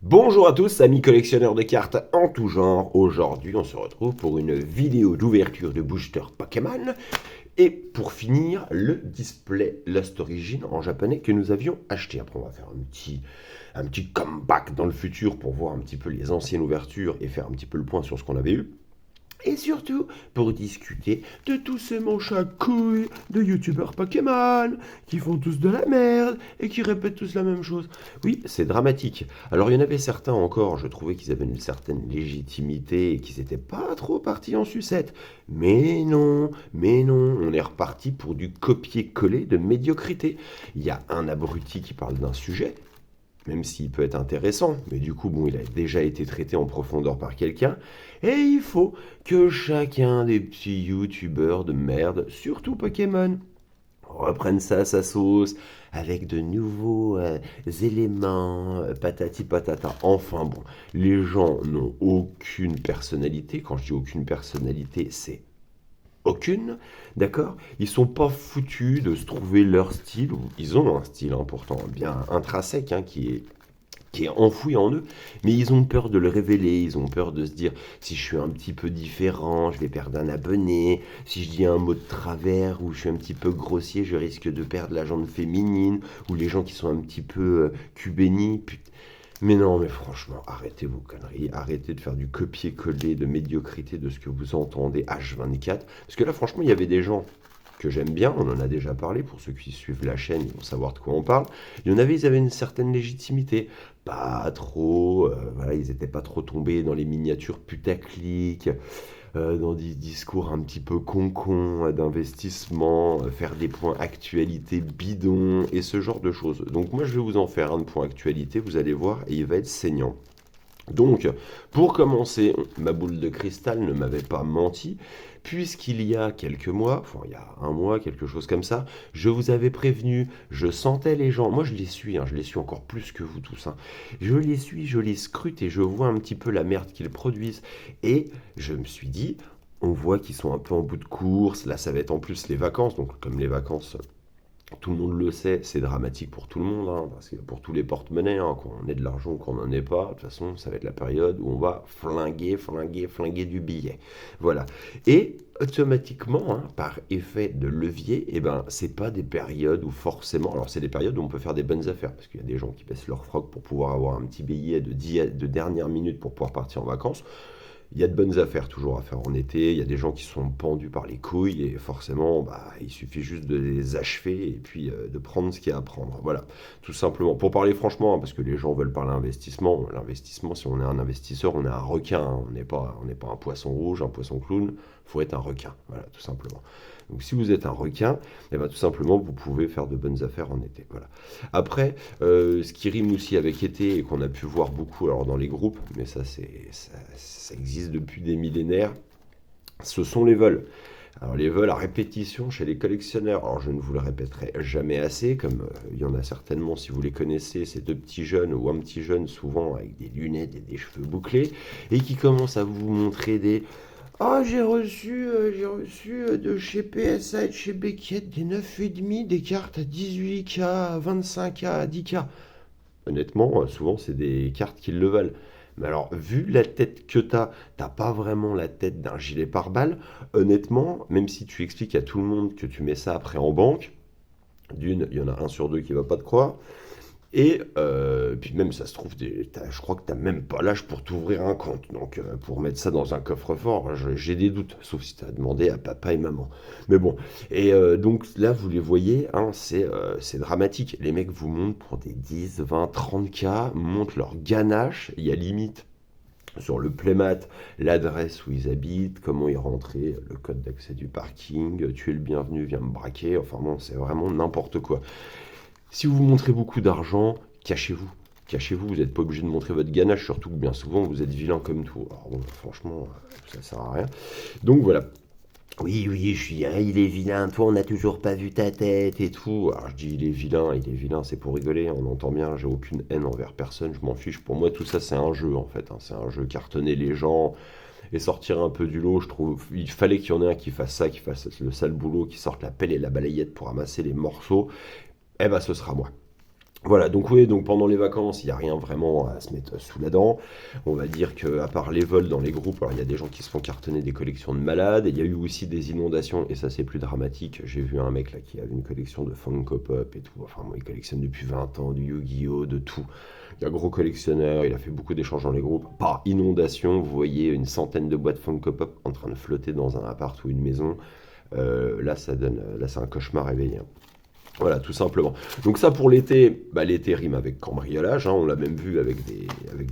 Bonjour à tous, amis collectionneurs de cartes en tout genre. Aujourd'hui, on se retrouve pour une vidéo d'ouverture de booster Pokémon. Et pour finir, le display Lost Origin en japonais que nous avions acheté. Après, on va faire un petit comeback dans le futur pour voir un petit peu les anciennes ouvertures et faire un petit peu le point sur ce qu'on avait eu. Et surtout, pour discuter de tous ces manches à couilles de youtubeurs Pokémon qui font tous de la merde et qui répètent tous la même chose. Oui, c'est dramatique. Alors, il y en avait certains encore, je trouvais qu'ils avaient une certaine légitimité et qu'ils n'étaient pas trop partis en sucette. Mais non, on est reparti pour du copier-coller de médiocrité. Il y a un abruti qui parle d'un sujet, même s'il peut être intéressant, mais du coup, bon, il a déjà été traité en profondeur par quelqu'un, et il faut que chacun des petits youtubeurs de merde, surtout Pokémon, reprenne ça à sa sauce, avec de nouveaux éléments, patati patata. Enfin bon, les gens n'ont aucune personnalité. Quand je dis aucune personnalité, c'est aucune, d'accord. Ils sont pas foutus de se trouver leur style, ou ils ont un style pourtant bien intrinsèque qui est enfoui en eux, mais ils ont peur de le révéler, ils ont peur de se dire si je suis un petit peu différent, je vais perdre un abonné, si je dis un mot de travers ou je suis un petit peu grossier, je risque de perdre la jambe féminine, ou les gens qui sont un petit peu cubénis, mais non, mais franchement, arrêtez vos conneries, arrêtez de faire du copier-coller, de médiocrité de ce que vous entendez H24. Parce que là, franchement, il y avait des gens que j'aime bien, on en a déjà parlé, pour ceux qui suivent la chaîne, ils vont savoir de quoi on parle. Il y en avait, ils avaient une certaine légitimité, pas trop, voilà, ils n'étaient pas trop tombés dans les miniatures putaclic, dans des discours un petit peu con-con d'investissement, faire des points actualité bidons et ce genre de choses. Donc moi je vais vous en faire un de point actualité, vous allez voir, et il va être saignant. Donc, pour commencer, ma boule de cristal ne m'avait pas menti, puisqu'il y a quelques mois, enfin il y a un mois, quelque chose comme ça, je vous avais prévenu, je sentais les gens, moi je les suis, je les suis encore plus que vous tous, je les suis, je les scrute et je vois un petit peu la merde qu'ils produisent, et je me suis dit, on voit qu'ils sont un peu en bout de course, là ça va être en plus les vacances, donc comme les vacances tout le monde le sait, c'est dramatique pour tout le monde, parce que pour tous les porte-monnaies, qu'on ait de l'argent ou qu'on n'en ait pas, de toute façon, ça va être la période où on va flinguer du billet. Voilà. Et automatiquement, par effet de levier, c'est pas des périodes où forcément. Alors, c'est des périodes où on peut faire des bonnes affaires, parce qu'il y a des gens qui baissent leur froc pour pouvoir avoir un petit billet de dernière minute pour pouvoir partir en vacances. Il y a de bonnes affaires toujours à faire en été, il y a des gens qui sont pendus par les couilles et forcément, il suffit juste de les achever et puis de prendre ce qu'il y a à prendre. Voilà, tout simplement. Pour parler franchement, parce que les gens veulent parler investissement, l'investissement, si on est un investisseur, on est un requin, on n'est pas un poisson rouge, un poisson clown, il faut être un requin, voilà, tout simplement. Donc si vous êtes un requin, tout simplement, vous pouvez faire de bonnes affaires en été. Voilà. Après, ce qui rime aussi avec été et qu'on a pu voir beaucoup alors dans les groupes, mais ça existe depuis des millénaires, ce sont les vols. Alors les vols à répétition chez les collectionneurs, alors je ne vous le répéterai jamais assez, comme il y en a certainement si vous les connaissez, ces deux petits jeunes ou un petit jeune souvent avec des lunettes et des cheveux bouclés, et qui commencent à vous montrer des ah, j'ai reçu de chez PSA et de chez Beckett des 9,5, des cartes à 18K, à 25K, à 10K. Honnêtement, souvent, c'est des cartes qui le valent. Mais alors, vu la tête que t'as pas vraiment la tête d'un gilet pare-balles. Honnêtement, même si tu expliques à tout le monde que tu mets ça après en banque, d'une, il y en a un sur deux qui va pas te croire. Et puis même, ça se trouve, je crois que tu n'as même pas l'âge pour t'ouvrir un compte. Donc pour mettre ça dans un coffre-fort, j'ai des doutes, sauf si tu as demandé à papa et maman. Mais bon, et donc là, vous les voyez, c'est dramatique. Les mecs vous montrent pour des 10, 20, 30K, montrent leur ganache, il y a limite sur le playmat, l'adresse où ils habitent, comment y rentrer, le code d'accès du parking, tu es le bienvenu, viens me braquer, enfin bon, c'est vraiment n'importe quoi. Si vous montrez beaucoup d'argent, cachez-vous. Cachez-vous, vous n'êtes pas obligé de montrer votre ganache, surtout que bien souvent vous êtes vilain comme tout. Alors bon, franchement, ça sert à rien. Donc voilà. Oui, oui, Julien, il est vilain, toi on n'a toujours pas vu ta tête et tout. Alors je dis il est vilain, c'est pour rigoler, on entend bien, j'ai aucune haine envers personne, je m'en fiche. Pour moi tout ça c'est un jeu en fait, c'est un jeu cartonner les gens et sortir un peu du lot. Je trouve il fallait qu'il y en ait un qui fasse ça, qui fasse le sale boulot, qui sorte la pelle et la balayette pour ramasser les morceaux. Eh ben ce sera moi. Voilà, donc oui, donc pendant les vacances, il n'y a rien vraiment à se mettre sous la dent. On va dire qu'à part les vols dans les groupes, alors il y a des gens qui se font cartonner des collections de malades, et il y a eu aussi des inondations, et ça c'est plus dramatique. J'ai vu un mec là qui avait une collection de Funko Pop et tout, enfin moi il collectionne depuis 20 ans, du Yu-Gi-Oh, de tout. Il est un gros collectionneur, il a fait beaucoup d'échanges dans les groupes. Par inondation, vous voyez une centaine de boîtes Funko Pop en train de flotter dans un appart ou une maison. Là, là c'est un cauchemar réveillé, hein. Voilà, tout simplement. Donc ça pour l'été, bah, l'été rime avec cambriolage, hein, on l'a même vu avec des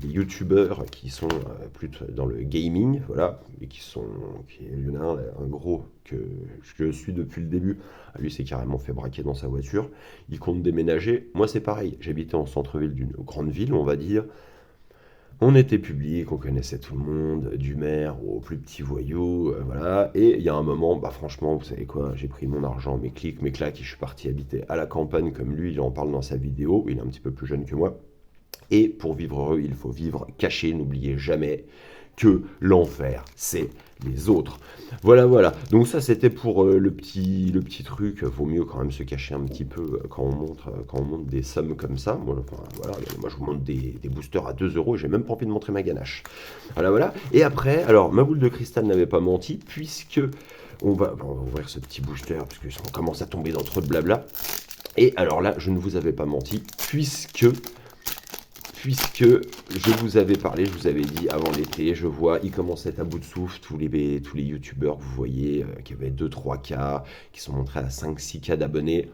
youtubeurs qui sont plus dans le gaming, voilà, et il y en a un gros que je suis depuis le début. Ah, lui s'est carrément fait braquer dans sa voiture, il compte déménager. Moi c'est pareil, j'habitais en centre-ville d'une grande ville, on va dire. On était public, on connaissait tout le monde, du maire au plus petit voyou, voilà. Et il y a un moment, bah franchement, vous savez quoi, j'ai pris mon argent, mes clics, mes claques, et je suis parti habiter à la campagne comme lui, il en parle dans sa vidéo, il est un petit peu plus jeune que moi. Et pour vivre heureux, il faut vivre caché. N'oubliez jamais que l'enfer, c'est les autres. Voilà, voilà. Donc ça, c'était pour le petit truc. Vaut mieux quand même se cacher un petit peu quand on monte des sommes comme ça. Moi, enfin, voilà, moi je vous montre des boosters à 2 euros et j'ai même pas envie de montrer ma ganache. Voilà, voilà. Et après, alors, ma boule de cristal n'avait pas menti, puisque on va ouvrir ce petit booster, parce qu'on commence à tomber dans trop de blabla. Et alors là, je ne vous avais pas menti, puisque je vous avais parlé, je vous avais dit avant l'été, je vois, ils commencent à être à bout de souffle, tous les youtubeurs que vous voyez, qui avaient 2-3K, qui sont montrés à 5-6K d'abonnés.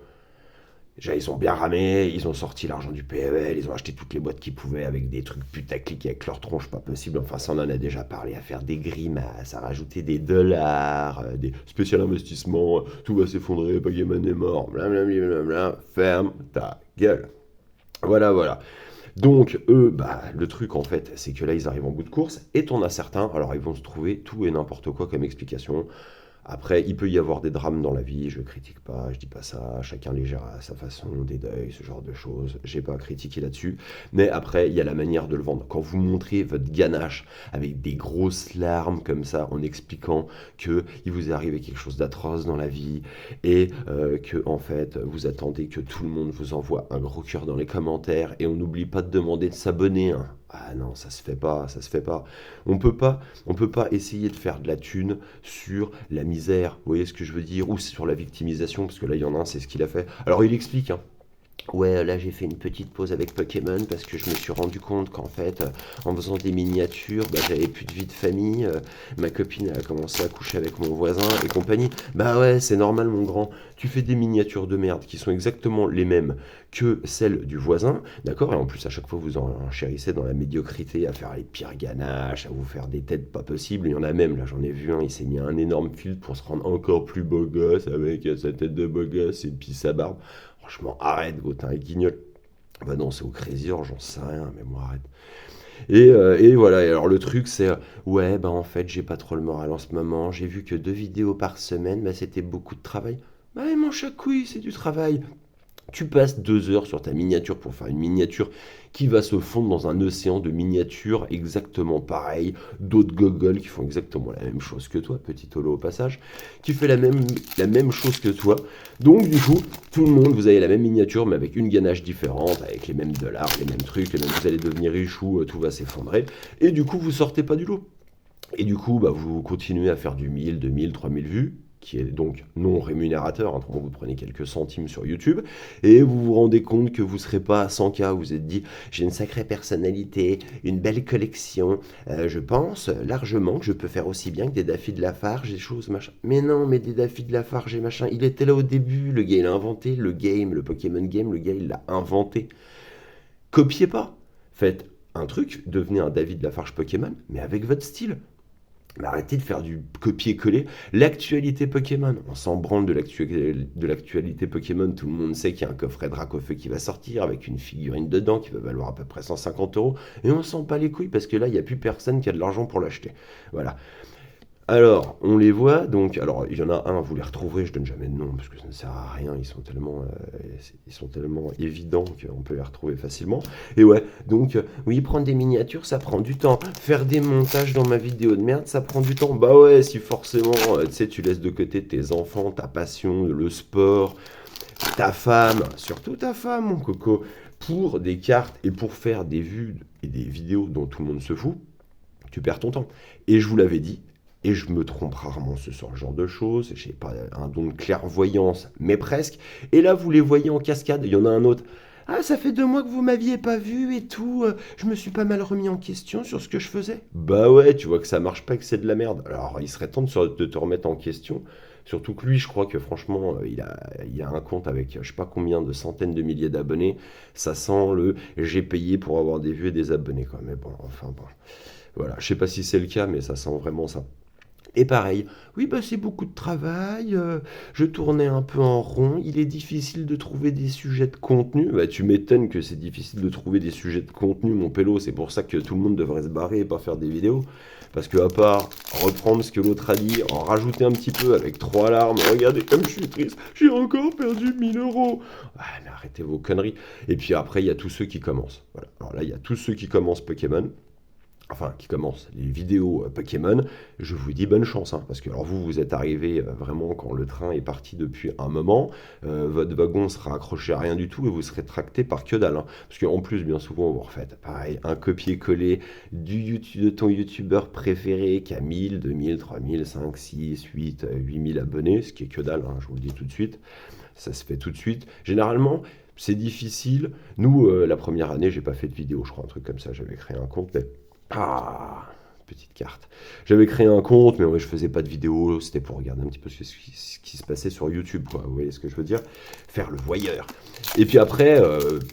Déjà, ils ont bien ramé, ils ont sorti l'argent du PEL, ils ont acheté toutes les boîtes qu'ils pouvaient avec des trucs putaclic avec leur tronche, pas possible. Enfin, ça, on en a déjà parlé, à faire des grimaces, à rajouter des dollars, des spécial investissements, tout va s'effondrer, Pokémon est mort, blablabla, ferme ta gueule. Voilà, voilà. Donc, eux, bah, le truc en fait, c'est que là, ils arrivent en bout de course, et t'en as certains, alors ils vont se trouver tout et n'importe quoi comme explication. Après, il peut y avoir des drames dans la vie, je critique pas, je dis pas ça, chacun les gère à sa façon, des deuils, ce genre de choses, j'ai pas à critiquer là-dessus. Mais après, il y a la manière de le vendre. Quand vous montrez votre ganache avec des grosses larmes comme ça, en expliquant que il vous est arrivé quelque chose d'atroce dans la vie, et que en fait, vous attendez que tout le monde vous envoie un gros cœur dans les commentaires, et on n'oublie pas de demander de s'abonner, hein. Ah non, ça se fait pas, ça se fait pas. On peut pas essayer de faire de la thune sur la misère, vous voyez ce que je veux dire, ou sur la victimisation, parce que là, il y en a un, c'est ce qu'il a fait. Alors, il explique, hein. Ouais, là j'ai fait une petite pause avec Pokémon parce que je me suis rendu compte qu'en fait, en faisant des miniatures, bah, j'avais plus de vie de famille. Ma copine a commencé à coucher avec mon voisin et compagnie. Bah ouais, c'est normal, mon grand. Tu fais des miniatures de merde qui sont exactement les mêmes que celles du voisin, d'accord? Et en plus, à chaque fois, vous en chérissez dans la médiocrité à faire les pires ganaches, à vous faire des têtes pas possibles. Il y en a même, là j'en ai vu un, il s'est mis un énorme filtre pour se rendre encore plus beau gosse avec sa tête de beau gosse et puis sa barbe. Franchement, arrête, Gautin et Guignol. Bah non, c'est au Crazy Horse, j'en sais rien, mais moi arrête. Et voilà, et alors le truc c'est, ouais, bah en fait, j'ai pas trop le moral en ce moment, j'ai vu que 2 vidéos par semaine, bah c'était beaucoup de travail. Bah, mon chat couille, c'est du travail. Tu passes 2 heures sur ta miniature pour faire une miniature qui va se fondre dans un océan de miniatures exactement pareil, d'autres gogoles qui font exactement la même chose que toi, petit holo au passage, qui fait la même chose que toi. Donc du coup, tout le monde, vous avez la même miniature mais avec une ganache différente, avec les mêmes dollars, les mêmes trucs, vous allez devenir richou, tout va s'effondrer, et du coup vous sortez pas du lot. Et du coup, bah, vous continuez à faire du 1000, 2000, 3000 vues, qui est donc non rémunérateur, hein, vous prenez quelques centimes sur YouTube, et vous vous rendez compte que vous ne serez pas à 100K, vous vous êtes dit, j'ai une sacrée personnalité, une belle collection, je pense largement que je peux faire aussi bien que des Daffy de Lafarge, des choses, machin. Mais non, mais des Daffy de Lafarge et machin, il était là au début, le gars il a inventé le game, le Pokémon game, le gars il l'a inventé. Copiez pas, faites un truc, devenez un David Lafarge Pokémon, mais avec votre style. Mais arrêtez de faire du copier-coller. L'actualité Pokémon, on s'en branle de l'actualité Pokémon. Tout le monde sait qu'il y a un coffret Dracofeu qui va sortir avec une figurine dedans qui va valoir à peu près 150 euros. Et on s'en bat les couilles parce que là, il n'y a plus personne qui a de l'argent pour l'acheter. Voilà. Alors, on les voit, donc, alors il y en a un, vous les retrouverez, je donne jamais de nom parce que ça ne sert à rien, ils sont tellement évidents qu'on peut les retrouver facilement. Et ouais, donc, oui, prendre des miniatures, ça prend du temps. Faire des montages dans ma vidéo de merde, ça prend du temps. Bah ouais, si forcément, tu sais, tu laisses de côté tes enfants, ta passion, le sport, ta femme, surtout ta femme, mon coco, pour des cartes et pour faire des vues et des vidéos dont tout le monde se fout, tu perds ton temps. Et je vous l'avais dit, et je me trompe rarement sur ce genre de choses, j'ai pas un don de clairvoyance, mais presque. Et là, vous les voyez en cascade, il y en a un autre. Ah, ça fait 2 mois que vous m'aviez pas vu et tout, je me suis pas mal remis en question sur ce que je faisais. Bah ouais, tu vois que ça marche pas, que c'est de la merde. Alors, il serait temps de te remettre en question. Surtout que lui, je crois que franchement, il a un compte avec je sais pas combien de centaines de milliers d'abonnés. Ça sent le j'ai payé pour avoir des vues et des abonnés, quoi. Mais bon, enfin bon. Voilà, je sais pas si c'est le cas, mais ça sent vraiment ça. Et pareil, oui, bah c'est beaucoup de travail, je tournais un peu en rond, il est difficile de trouver des sujets de contenu. Bah tu m'étonnes que c'est difficile de trouver des sujets de contenu, mon pélo, c'est pour ça que tout le monde devrait se barrer et pas faire des vidéos. Parce que à part reprendre ce que l'autre a dit, en rajouter un petit peu avec 3 larmes, regardez comme je suis triste, j'ai encore perdu 1 000 euros. Ah, mais arrêtez vos conneries. Et puis après, il y a tous ceux qui commencent. Voilà. Alors là, il y a tous ceux qui commencent Pokémon. Enfin, qui commencent les vidéos Pokémon, je vous dis bonne chance, hein, parce que alors vous êtes arrivé vraiment quand le train est parti depuis un moment, votre wagon sera accroché à rien du tout et vous serez tracté par que dalle, hein, parce qu'en plus, bien souvent, vous refaites pareil, un copier-coller de ton youtubeur préféré qui a 1000, 2000, 3000, 5, 6, 8, 8000 abonnés, ce qui est que dalle, hein, je vous le dis tout de suite, ça se fait tout de suite. Généralement, c'est difficile. Nous, la première année, j'ai pas fait de vidéo, je crois, un truc comme ça, j'avais créé un compte, mais ah, petite carte. J'avais créé un compte, mais ouais, je faisais pas de vidéo, c'était pour regarder un petit peu ce qui se passait sur YouTube, quoi. Vous voyez ce que je veux dire? Faire le voyeur. Et puis après,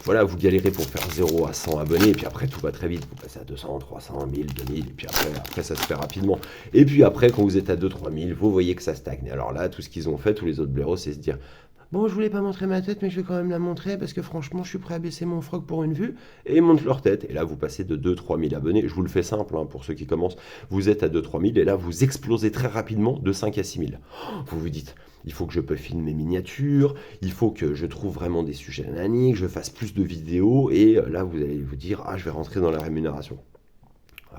voilà, vous galérez pour faire 0 à 100 abonnés, et puis après, tout va très vite. Vous passez à 200, 300, 1000, 2000, et puis après ça se fait rapidement. Et puis après, quand vous êtes à 2 3 000, vous voyez que ça stagne. Alors là, tout ce qu'ils ont fait, tous les autres blaireaux, c'est se dire, bon, je voulais pas montrer ma tête, mais je vais quand même la montrer parce que franchement, je suis prêt à baisser mon froc pour une vue. Et ils montent leur tête. Et là, vous passez de 2 3 000 abonnés. Je vous le fais simple hein, pour ceux qui commencent. Vous êtes à 2 3 000 et là, vous explosez très rapidement de 5 à 6 000. Vous vous dites, il faut que je peaufine mes miniatures, il faut que je trouve vraiment des sujets ananiques, je fasse plus de vidéos. Et là, vous allez vous dire, ah, je vais rentrer dans la rémunération.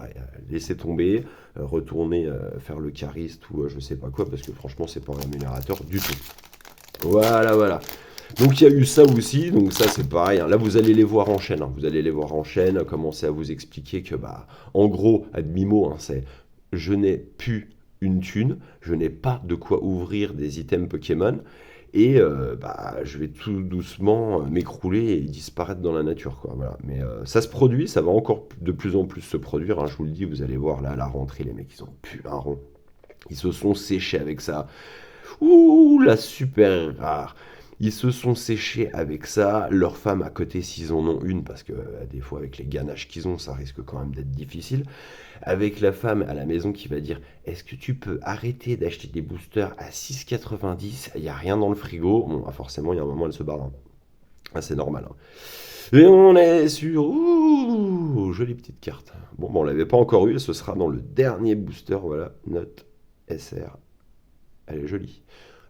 Ouais, laissez tomber, retournez faire le cariste ou je sais pas quoi, parce que franchement, c'est pas rémunérateur du tout. Voilà, voilà. Donc il y a eu ça aussi, donc ça c'est pareil, hein. Là vous allez les voir en chaîne, hein. Vous allez les voir en chaîne, commencer à vous expliquer que bah en gros, à demi-mot, hein, c'est je n'ai plus une thune, je n'ai pas de quoi ouvrir des items Pokémon, et bah je vais tout doucement m'écrouler et disparaître dans la nature, quoi. Voilà. Mais ça se produit, ça va encore de plus en plus se produire, hein, je vous le dis, vous allez voir là à la rentrée, les mecs ils ont plus un rond. Ils se sont séchés avec ça. Ouh, la super rare. Ils se sont séchés avec ça. Leurs femmes à côté, s'ils en ont une, parce que des fois, avec les ganaches qu'ils ont, ça risque quand même d'être difficile. Avec la femme à la maison qui va dire est-ce que tu peux arrêter d'acheter des boosters à 6,90? Il n'y a rien dans le frigo. Bon, ah, forcément, il y a un moment, elle se barre, hein. Ah, c'est normal, hein. Et on est sur. Ouh, jolie petite carte. Bon, on l'avait pas encore eu. Ce sera dans le dernier booster. Voilà, note SR. Elle est jolie.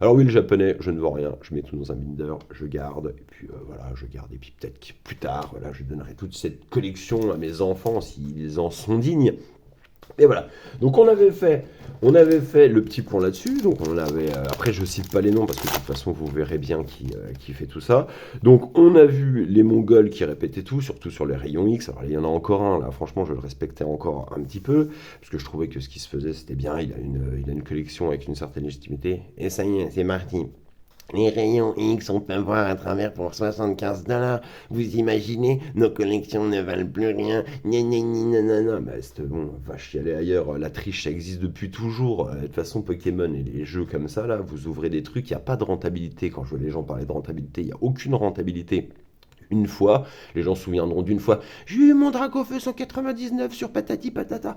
Alors oui, le japonais, je ne vends rien, je mets tout dans un binder, je garde, et puis voilà, je garde, et puis peut-être que plus tard, voilà, je donnerai toute cette collection à mes enfants s'ils en sont dignes. Et voilà. Donc on avait fait le petit point là-dessus. Donc on avait. Après je cite pas les noms parce que de toute façon vous verrez bien qui fait tout ça. Donc on a vu les Mongols qui répétaient tout, surtout sur les rayons X. Alors il y en a encore un là. Franchement je le respectais encore un petit peu parce que je trouvais que ce qui se faisait c'était bien. Il a une collection avec une certaine légitimité. Et ça y est, c'est parti. Les rayons X, on peut voir à travers pour 75 $. Vous imaginez, nos collections ne valent plus rien. Gna gna gna gna gna. Bah, c'est bon, va chialer ailleurs. La triche, ça existe depuis toujours. De toute façon, Pokémon et les jeux comme ça, là, vous ouvrez des trucs, il n'y a pas de rentabilité. Quand je vois les gens parler de rentabilité, il n'y a aucune rentabilité. Une fois, les gens se souviendront d'une fois. J'ai eu mon Dracofeu 199 sur patati patata.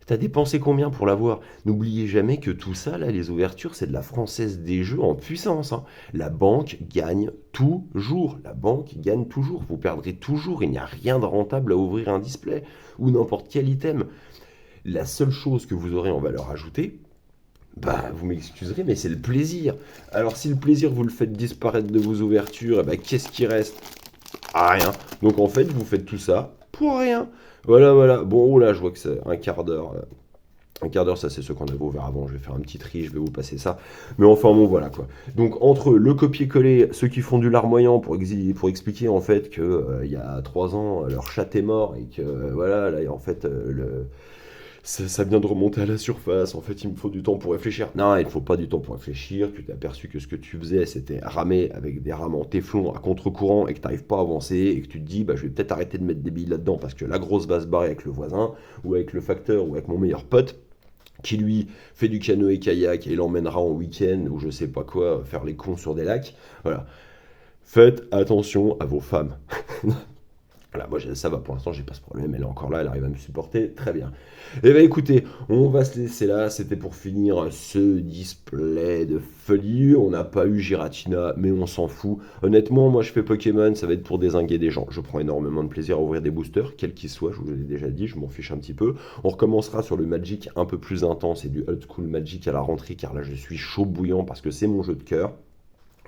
T'as dépensé combien pour l'avoir? N'oubliez jamais que tout ça, là, les ouvertures, c'est de la française des jeux en puissance, hein. La banque gagne toujours. La banque gagne toujours. Vous perdrez toujours. Il n'y a rien de rentable à ouvrir un display ou n'importe quel item. La seule chose que vous aurez en valeur ajoutée, bah, vous m'excuserez, mais c'est le plaisir. Alors, si le plaisir, vous le faites disparaître de vos ouvertures, eh ben, qu'est-ce qui reste? Ah, rien. Donc, en fait, vous faites tout ça pour rien. Voilà, voilà. Bon, oh là, je vois que c'est un quart d'heure. Un quart d'heure, ça c'est ce qu'on avait ouvert avant. Je vais faire un petit tri, je vais vous passer ça. Mais enfin bon, voilà quoi. Donc entre le copier-coller, ceux qui font du larmoyant pour expliquer en fait que il y a 3 ans, leur chat est mort et que voilà, là en fait ça vient de remonter à la surface. En fait, il me faut du temps pour réfléchir. Non, il ne faut pas du temps pour réfléchir. Tu t'es aperçu que ce que tu faisais, c'était ramer avec des rames en téflon à contre-courant et que tu n'arrives pas à avancer et que tu te dis, bah, je vais peut-être arrêter de mettre des billes là-dedans parce que la grosse va se barrer avec le voisin ou avec le facteur ou avec mon meilleur pote qui lui fait du canoë-kayak et il l'emmènera en week-end ou je sais pas quoi, faire les cons sur des lacs. Voilà. Faites attention à vos femmes. Voilà, moi ça va pour l'instant, j'ai pas ce problème, elle est encore là, elle arrive à me supporter, très bien. Eh bien écoutez, on va se laisser là, c'était pour finir ce display de folie. On n'a pas eu Giratina, mais on s'en fout. Honnêtement, moi je fais Pokémon, ça va être pour dézinguer des gens. Je prends énormément de plaisir à ouvrir des boosters, quels qu'ils soient, je vous l'ai déjà dit, je m'en fiche un petit peu. On recommencera sur le Magic un peu plus intense et du old school Magic à la rentrée, car là je suis chaud bouillant parce que c'est mon jeu de cœur.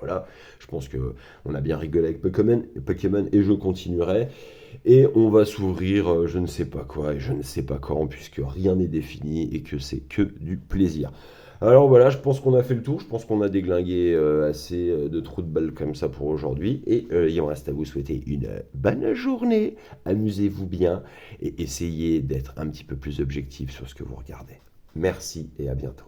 Voilà, je pense que on a bien rigolé avec Pokémon et je continuerai. Et on va s'ouvrir je ne sais pas quoi et je ne sais pas quand, puisque rien n'est défini et que c'est que du plaisir. Alors voilà, je pense qu'on a fait le tour, je pense qu'on a déglingué assez de trous de balles comme ça pour aujourd'hui. Et il me reste à vous souhaiter une bonne journée, amusez-vous bien et essayez d'être un petit peu plus objectif sur ce que vous regardez. Merci et à bientôt.